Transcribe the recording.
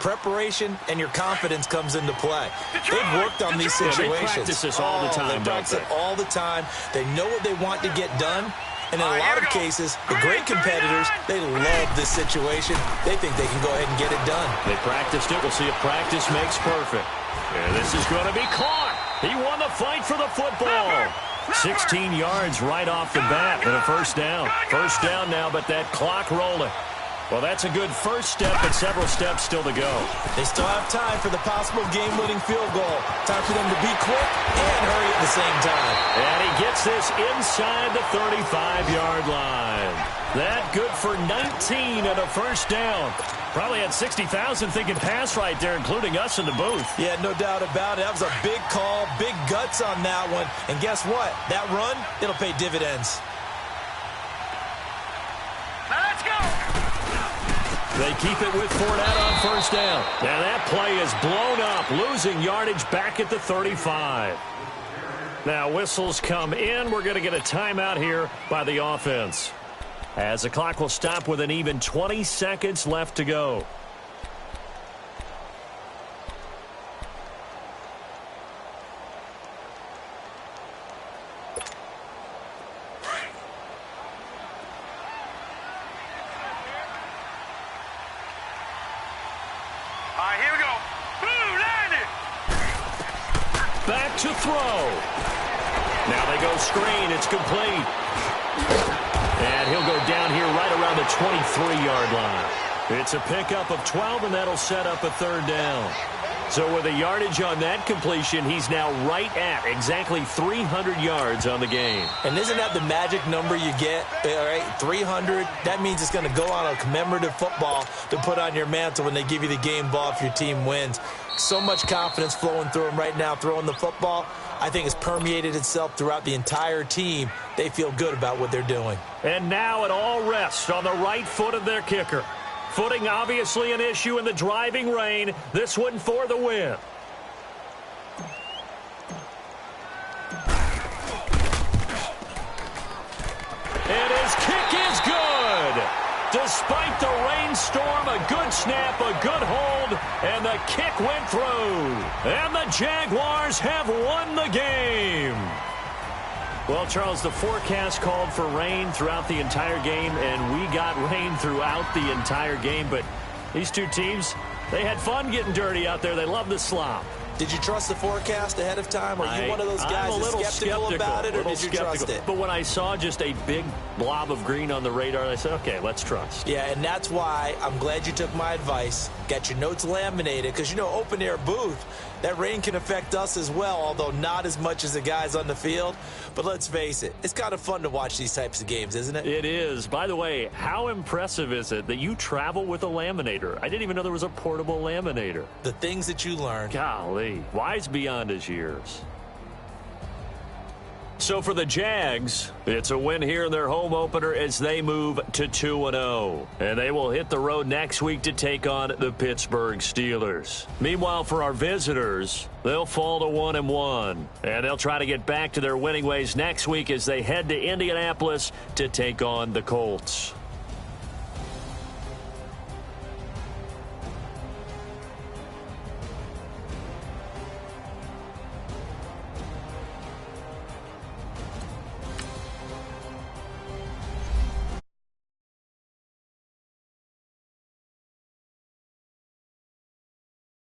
preparation and your confidence comes into play. They've worked on these situations. They practice this all the time, they practice it all the time. They know what they want to get done. And in a lot of cases, the great competitors, they love this situation. They think they can go ahead and get it done. They practiced it. We'll see if practice makes perfect. And this is going to be caught. He won the fight for the football. 16 yards right off the bat and a first down. First down now, but that clock rolling. Well, that's a good first step, but several steps still to go. They still have time for the possible game-winning field goal. Time for them to be quick and hurry at the same time. And he gets this inside the 35-yard line. That good for 19 and a first down. Probably had 60,000 thinking pass right there, including us in the booth. Yeah, no doubt about it. That was a big call, big guts on that one. And guess what? That run, it'll pay dividends. Let's go! They keep it with Fournette on first down. And that play is blown up, losing yardage back at the 35. Now whistles come in. We're going to get a timeout here by the offense, as the clock will stop with an even 20 seconds left to go. Here we go. Boom, landed. Back to throw. Now they go screen. It's complete. And he'll go down here right around the 23-yard line. It's a pickup of 12, and that'll set up a third down. So with a yardage on that completion, he's now right at exactly 300 yards on the game. And isn't that the magic number you get? All right, 300. That means it's going to go on a commemorative football to put on your mantle when they give you the game ball if your team wins. So much confidence flowing through him right now throwing the football. I think it's permeated itself throughout the entire team. They feel good about what they're doing. And now it all rests on the right foot of their kicker. Footing obviously an issue in the driving rain. This one for the win. And his kick is good. Despite the rainstorm, a good snap, a good hold, and the kick went through. And the Jaguars have won the game. Well, Charles, the forecast called for rain throughout the entire game, and we got rain throughout the entire game. But these two teams, they had fun getting dirty out there. They love the slop. Did you trust the forecast ahead of time? Are you one of those guys that's skeptical about it, or did you trust it? But when I saw just a big blob of green on the radar, I said, okay, let's trust. Yeah, and that's why I'm glad you took my advice. Got your notes laminated, because, you know, open-air booth, that rain can affect us as well, although not as much as the guys on the field. But let's face it, it's kind of fun to watch these types of games, isn't it? It is. By the way, how impressive is it that you travel with a laminator? I didn't even know there was a portable laminator. The things that you learn. Golly, wise beyond his years. So for the Jags, it's a win here in their home opener as they move to 2-0. And they will hit the road next week to take on the Pittsburgh Steelers. Meanwhile, for our visitors, they'll fall to 1-1. And they'll try to get back to their winning ways next week as they head to Indianapolis to take on the Colts.